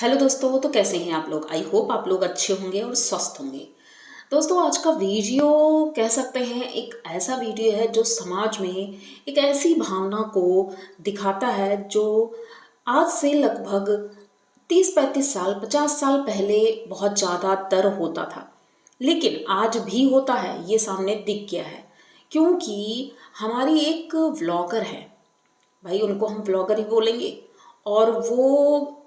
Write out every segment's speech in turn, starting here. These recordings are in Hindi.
हेलो दोस्तों, तो कैसे हैं आप लोग। आई होप आप लोग अच्छे होंगे और स्वस्थ होंगे। दोस्तों, आज का वीडियो कह सकते हैं एक ऐसा वीडियो है जो समाज में एक ऐसी भावना को दिखाता है जो आज से लगभग 30-35 साल 50 साल पहले बहुत ज़्यादा तर होता था, लेकिन आज भी होता है। ये सामने दिख गया है क्योंकि हमारी एक व्लॉगर है, भाई उनको हम व्लॉगर ही बोलेंगे। और वो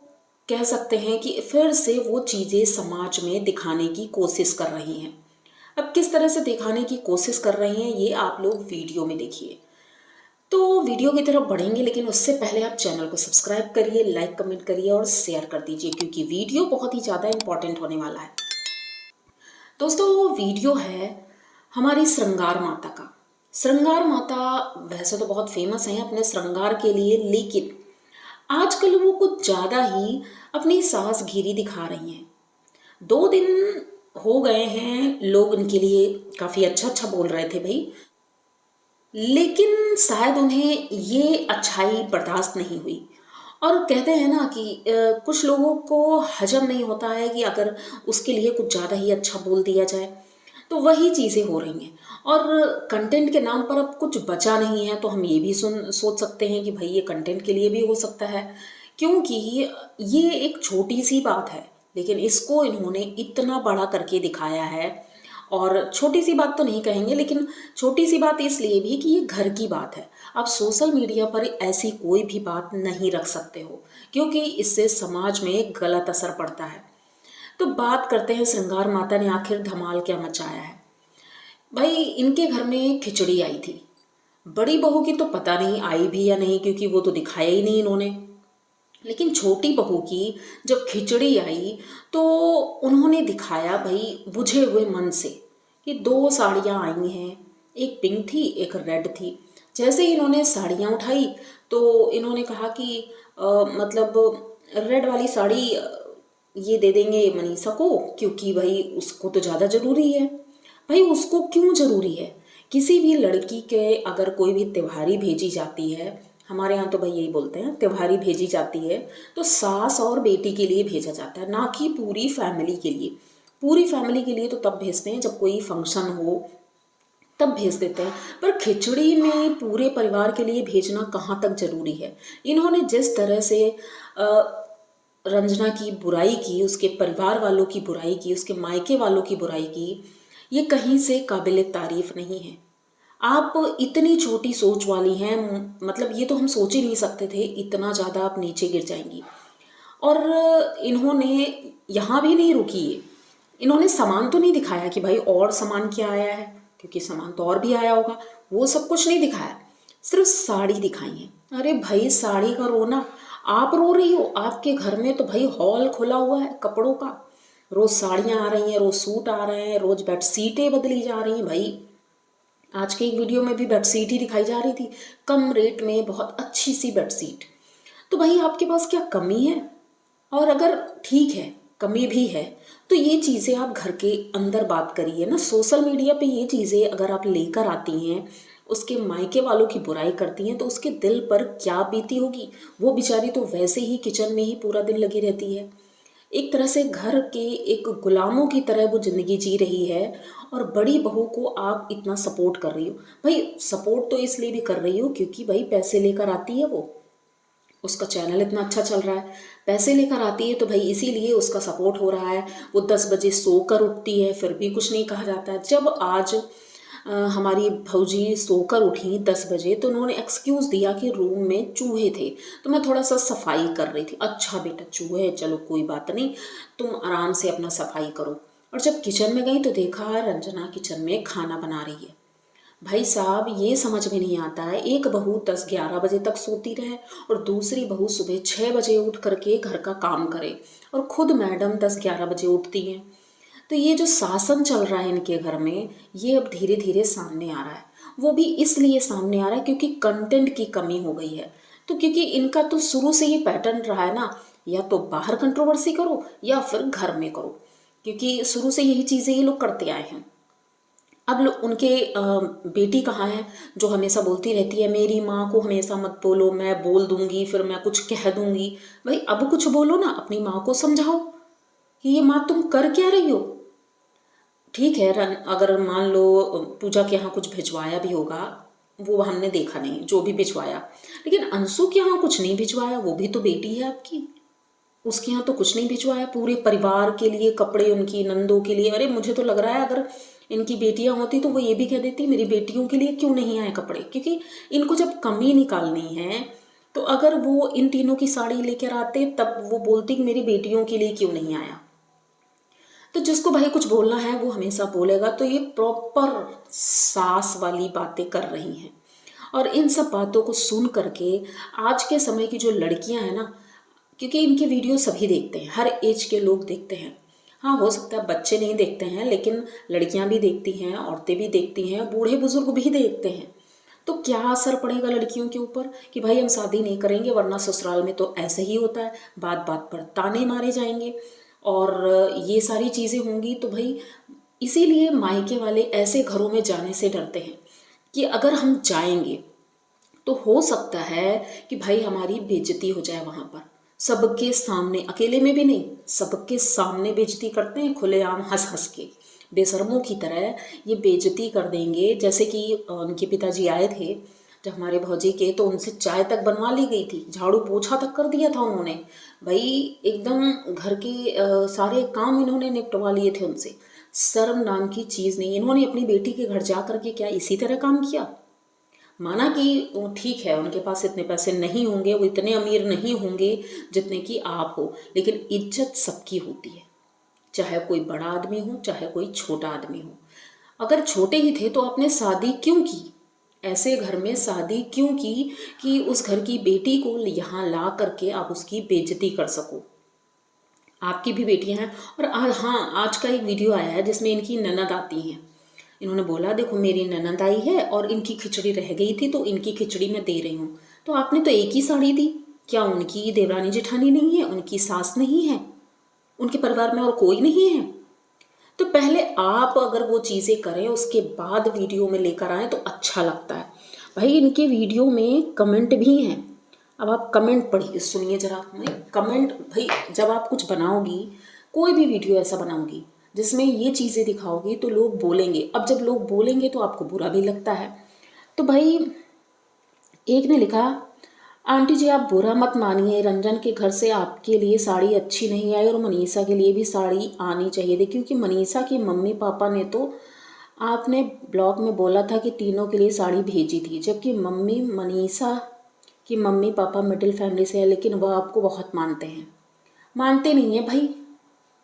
कह सकते हैं कि फिर से वो चीज़ें समाज में दिखाने की कोशिश कर रही हैं। अब किस तरह से दिखाने की कोशिश कर रही हैं ये आप लोग वीडियो में देखिए। तो वीडियो की तरफ बढ़ेंगे, लेकिन उससे पहले आप चैनल को सब्सक्राइब करिए, लाइक कमेंट करिए और शेयर कर दीजिए क्योंकि वीडियो बहुत ही ज़्यादा इंपॉर्टेंट होने वाला है। दोस्तों, वो वीडियो है हमारी श्रृंगार माता का। श्रृंगार माता वैसे तो बहुत फेमस हैं अपने श्रृंगार के लिए, लेकिन आजकल वो कुछ ज़्यादा ही अपनी सासगिरी दिखा रही हैं। 2 दिन हो गए हैं, लोग उनके लिए काफ़ी अच्छा अच्छा बोल रहे थे भाई, लेकिन शायद उन्हें ये अच्छाई बर्दाश्त नहीं हुई। और कहते हैं ना कि कुछ लोगों को हजम नहीं होता है कि अगर उसके लिए कुछ ज़्यादा ही अच्छा बोल दिया जाए, तो वही चीज़ें हो रही हैं। और कंटेंट के नाम पर अब कुछ बचा नहीं है, तो हम ये भी सोच सकते हैं कि भाई ये कंटेंट के लिए भी हो सकता है, क्योंकि ये एक छोटी सी बात है, लेकिन इसको इन्होंने इतना बड़ा करके दिखाया है। और छोटी सी बात तो नहीं कहेंगे, लेकिन छोटी सी बात इसलिए भी कि ये घर की बात है। आप सोशल मीडिया पर ऐसी कोई भी बात नहीं रख सकते हो, क्योंकि इससे समाज में गलत असर पड़ता है। तो बात करते हैं श्रृंगार माता ने आखिर धमाल क्या मचाया है। भाई इनके घर में खिचड़ी आई थी। बड़ी बहू की तो पता नहीं आई भी या नहीं, क्योंकि वो तो दिखाया ही नहीं इन्होंने। लेकिन छोटी बहू की जब खिचड़ी आई तो उन्होंने दिखाया भाई बुझे हुए मन से कि 2 साड़ियाँ आई हैं, एक पिंक थी एक रेड थी। जैसे ही इन्होंने साड़ियाँ उठाई तो इन्होंने कहा कि मतलब रेड वाली साड़ी ये दे देंगे मनीषा को, क्योंकि भाई उसको तो ज़्यादा ज़रूरी है। भाई उसको क्यों ज़रूरी है? किसी भी लड़की के अगर कोई भी त्योहारी भेजी जाती है, हमारे यहाँ तो भाई यही बोलते हैं त्योहारी भेजी जाती है, तो सास और बेटी के लिए भेजा जाता है, ना कि पूरी फैमिली के लिए। पूरी फैमिली के लिए तो तब भेजते हैं जब कोई फंक्शन हो, तब भेज देते हैं। पर खिचड़ी में पूरे परिवार के लिए भेजना कहाँ तक ज़रूरी है? इन्होंने जिस तरह से रंजना की बुराई की, उसके परिवार वालों की बुराई की, उसके मायके वालों की बुराई की, ये कहीं से काबिले तारीफ नहीं है। आप इतनी छोटी सोच वाली हैं, मतलब ये तो हम सोच ही नहीं सकते थे इतना ज़्यादा आप नीचे गिर जाएंगी। और इन्होंने यहाँ भी नहीं रुकी है, इन्होंने सामान तो नहीं दिखाया कि भाई और सामान क्या आया है, क्योंकि सामान तो और भी आया होगा। वो सब कुछ नहीं दिखाया, सिर्फ साड़ी दिखाई है। अरे भाई साड़ी का रोना, आप रो रही हो? आपके घर में तो भाई हॉल खुला हुआ है कपड़ों का। रोज साड़ियाँ आ रही हैं, रोज सूट आ रहे हैं, रोज बेडशीटें बदली जा रही हैं। भाई आज के एक वीडियो में भी बेडशीट ही दिखाई जा रही थी, कम रेट में बहुत अच्छी सी बेडशीट। तो भाई आपके पास क्या कमी है? और अगर ठीक है कमी भी है, तो ये चीज़ें आप घर के अंदर बात करिए ना। सोशल मीडिया पे ये चीज़ें अगर आप लेकर आती हैं, उसके मायके वालों की बुराई करती हैं, तो उसके दिल पर क्या बीती होगी। वो बेचारी तो वैसे ही किचन में ही पूरा दिन लगी रहती है, एक तरह से घर के एक गुलामों की तरह वो ज़िंदगी जी रही है। और बड़ी बहू को आप इतना सपोर्ट कर रही हो। भाई सपोर्ट तो इसलिए भी कर रही हो क्योंकि भाई पैसे लेकर आती है, वो उसका चैनल इतना अच्छा चल रहा है, पैसे लेकर आती है, तो भाई इसीलिए उसका सपोर्ट हो रहा है। वो 10 बजे सोकर उठती है फिर भी कुछ नहीं कहा जाता है। जब आज हमारी भौजी सोकर उठी 10 बजे, तो उन्होंने एक्सक्यूज़ दिया कि रूम में चूहे थे, तो मैं थोड़ा सा सफाई कर रही थी। अच्छा बेटा चूहे, चलो कोई बात नहीं, तुम आराम से अपना सफाई करो। और जब किचन में गई तो देखा रंजना किचन में खाना बना रही है। भाई साहब ये समझ में नहीं आता है, एक बहू 10-11 बजे तक सोती रहे और दूसरी बहू सुबह 6 बजे उठ करके घर का काम करे, और खुद मैडम 10-11 बजे उठती हैं। तो ये जो शासन चल रहा है इनके घर में, ये अब धीरे धीरे सामने आ रहा है। वो भी इसलिए सामने आ रहा है क्योंकि कंटेंट की कमी हो गई है। तो क्योंकि इनका तो शुरू से ये पैटर्न रहा है ना, या तो बाहर कंट्रोवर्सी करो या फिर घर में करो, क्योंकि शुरू से यही चीज़ें ये लोग करते आए हैं। अब उनके बेटी कहाँ है जो हमेशा बोलती रहती है मेरी माँ को हमेशा मत बोलो, मैं बोल दूंगी, फिर मैं कुछ कह दूंगी। भाई अब कुछ बोलो ना, अपनी माँ को समझाओ कि ये माँ तुम कर क्या रही हो। ठीक है, अगर मान लो पूजा के यहाँ कुछ भिजवाया भी होगा, वो हमने देखा नहीं जो भी भिजवाया, लेकिन अंशु के यहाँ कुछ नहीं भिजवाया, वो भी तो बेटी है आपकी, उसके यहाँ तो कुछ नहीं भिजवाया। पूरे परिवार के लिए कपड़े, उनकी नंदों के लिए। अरे मुझे तो लग रहा है अगर इनकी बेटियां होती तो वो ये भी कह देती मेरी बेटियों के लिए क्यों नहीं आए कपड़े, क्योंकि इनको जब कमी निकालनी है तो अगर वो इन तीनों की साड़ी लेकर आते तब वो बोलती कि मेरी बेटियों के लिए क्यों नहीं आया। तो जिसको भाई कुछ बोलना है वो हमेशा बोलेगा। तो ये प्रॉपर सास वाली बातें कर रही हैं। और इन सब बातों को सुन करके आज के समय की जो लड़कियां हैं ना, क्योंकि इनके वीडियो सभी देखते हैं, हर एज के लोग देखते हैं। हाँ, हो सकता है बच्चे नहीं देखते हैं, लेकिन लड़कियां भी देखती हैं, औरतें भी देखती हैं, बूढ़े बुजुर्ग भी देखते हैं। तो क्या असर पड़ेगा लड़कियों के ऊपर कि भाई हम शादी नहीं करेंगे वरना ससुराल में तो ऐसे ही होता है, बात बात पर ताने मारे जाएंगे और ये सारी चीज़ें होंगी। तो भाई इसीलिए मायके वाले ऐसे घरों में जाने से डरते हैं कि अगर हम जाएंगे तो हो सकता है कि भाई हमारी बेइज्जती हो जाए वहाँ पर, सबके सामने, अकेले में भी नहीं, सबके सामने बेइज्जती करते हैं खुलेआम हंस हंस के, बेशर्मों की तरह ये बेइज्जती कर देंगे। जैसे कि उनके पिताजी आए थे जब हमारे भौजी के, तो उनसे चाय तक बनवा ली गई थी, झाड़ू पोछा तक कर दिया था उन्होंने। भाई एकदम घर के सारे काम इन्होंने निपटवा लिए थे उनसे। शर्म नाम की चीज़ नहीं। इन्होंने अपनी बेटी के घर जा करके क्या इसी तरह काम किया? माना कि वो ठीक है उनके पास इतने पैसे नहीं होंगे, वो इतने अमीर नहीं होंगे जितने कि आप हो, लेकिन इज्जत सबकी होती है, चाहे कोई बड़ा आदमी हो चाहे कोई छोटा आदमी हो। अगर छोटे ही थे तो आपने शादी क्यों की? ऐसे घर में शादी क्यों की कि उस घर की बेटी को यहाँ ला करके आप उसकी बेइज्जती कर सको? आपकी भी बेटियां हैं। और हाँ, आज का एक वीडियो आया है जिसमें इनकी ननद आती हैं। इन्होंने बोला देखो मेरी ननद आई है और इनकी खिचड़ी रह गई थी तो इनकी खिचड़ी मैं दे रही हूँ। तो आपने तो एक ही साड़ी दी, क्या उनकी देवरानी जेठानी नहीं है, उनकी सास नहीं है, उनके परिवार में और कोई नहीं है? तो पहले आप अगर वो चीज़ें करें उसके बाद वीडियो में लेकर आएँ तो अच्छा लगता है। भाई इनके वीडियो में कमेंट भी हैं। अब आप कमेंट पढ़िए, सुनिए जरा। मैं कमेंट, भाई जब आप कुछ बनाओगी, कोई भी वीडियो ऐसा बनाओगी जिसमें ये चीज़ें दिखाओगी तो लोग बोलेंगे। अब जब लोग बोलेंगे तो आपको बुरा भी लगता है। तो भाई एक ने लिखा, आंटी जी आप बुरा मत मानिए, रंजन के घर से आपके लिए साड़ी अच्छी नहीं आई और मनीषा के लिए भी साड़ी आनी चाहिए थी, क्योंकि मनीषा की मम्मी पापा ने तो आपने ब्लॉग में बोला था कि तीनों के लिए साड़ी भेजी थी, जबकि मनीषा कि मम्मी पापा मिडिल फैमिली से है, लेकिन वह आपको बहुत मानते हैं। मानते नहीं है भाई,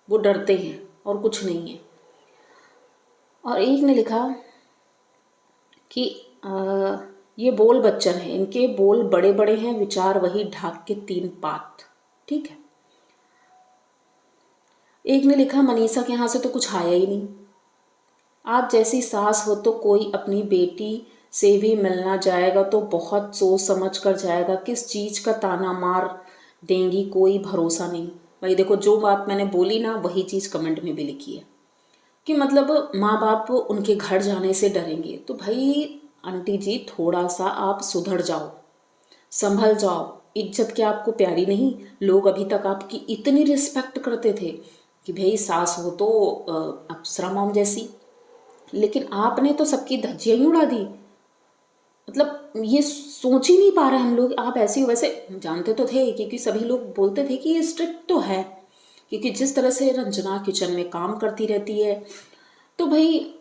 वो डरते हैं और कुछ नहीं है। और एक ने लिखा कि ये बोल बच्चन है, इनके बोल बड़े बड़े हैं, विचार वही ढाक के तीन पात। ठीक है। एक ने लिखा मनीषा के यहाँ से तो कुछ आया ही नहीं, आप जैसी सास हो तो कोई अपनी बेटी से भी मिलना जाएगा तो बहुत सोच समझ कर जाएगा, किस चीज़ का ताना मार देंगी कोई भरोसा नहीं। भाई देखो, जो बात मैंने बोली ना वही चीज़ कमेंट में भी लिखी है कि मतलब माँ बाप उनके घर जाने से डरेंगे। तो भाई आंटी जी थोड़ा सा आप सुधर जाओ, संभल जाओ। इज्जत क्या आपको प्यारी नहीं? लोग अभी तक आपकी इतनी रिस्पेक्ट करते थे कि भाई सास हो तो अप्सरा मॉम जैसी, लेकिन आपने तो सबकी धज्जियां ही उड़ा दी। मतलब ये सोच ही नहीं पा रहे हम लोग, आप ऐसी हो। वैसे जानते तो थे क्योंकि सभी लोग बोलते थे कि ये स्ट्रिक्ट तो है, क्योंकि जिस तरह से रंजना किचन में काम करती रहती है। तो भाई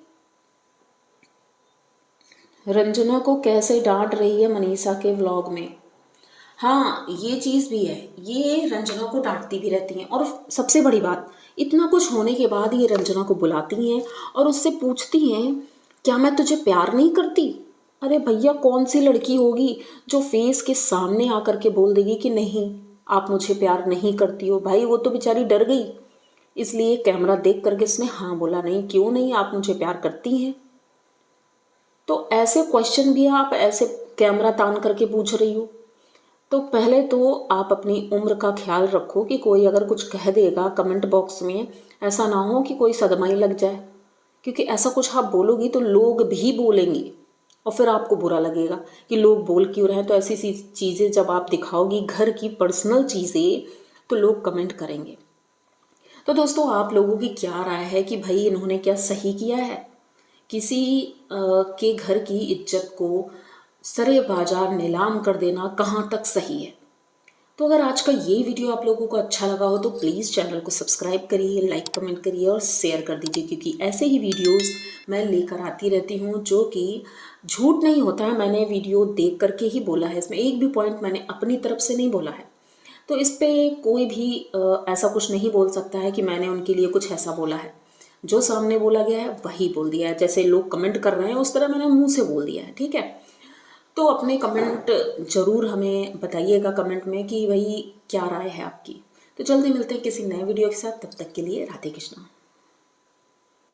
रंजना को कैसे डांट रही है मनीषा के व्लॉग में। हाँ, ये चीज़ भी है, ये रंजना को डांटती भी रहती हैं। और सबसे बड़ी बात, इतना कुछ होने के बाद ये रंजना को बुलाती हैं और उससे पूछती हैं क्या मैं तुझे प्यार नहीं करती? अरे भैया, कौन सी लड़की होगी जो फेस के सामने आकर के बोल देगी कि नहीं आप मुझे प्यार नहीं करती हो? भाई वो तो बेचारी डर गई, इसलिए कैमरा देख करके इसने हाँ बोला, नहीं क्यों नहीं, आप मुझे प्यार करती हैं। तो ऐसे क्वेश्चन भी आप ऐसे कैमरा तान करके पूछ रही हो? तो पहले तो आप अपनी उम्र का ख्याल रखो कि कोई अगर कुछ कह देगा कमेंट बॉक्स में, ऐसा ना हो कि कोई सदमा ही लग जाए क्योंकि ऐसा कुछ आप बोलोगी तो लोग भी बोलेंगे और फिर आपको बुरा लगेगा कि लोग बोल क्यों रहे हैं। तो ऐसी सी चीज़ें जब आप दिखाओगी, घर की पर्सनल चीज़ें, तो लोग कमेंट करेंगे। तो दोस्तों, आप लोगों की क्या राय है कि भाई इन्होंने क्या सही किया है? किसी के घर की इज्जत को सरे बाजार नीलाम कर देना कहाँ तक सही है? तो अगर आज का ये वीडियो आप लोगों को अच्छा लगा हो तो प्लीज़ चैनल को सब्सक्राइब करिए, लाइक कमेंट करिए और शेयर कर दीजिए, क्योंकि ऐसे ही वीडियोस मैं लेकर आती रहती हूँ जो कि झूठ नहीं होता है। मैंने वीडियो देख करके ही बोला है, इसमें एक भी पॉइंट मैंने अपनी तरफ से नहीं बोला है। तो इस पे कोई भी ऐसा कुछ नहीं बोल सकता है कि मैंने उनके लिए कुछ ऐसा बोला है। जो सामने बोला गया है वही बोल दिया है। जैसे लोग कमेंट कर रहे हैं उस तरह मैंने मुंह से बोल दिया है, ठीक है। तो अपने कमेंट ज़रूर हमें बताइएगा कमेंट में कि भाई क्या राय है आपकी। तो जल्दी मिलते हैं किसी नए वीडियो के साथ, तब तक के लिए राधे कृष्णा।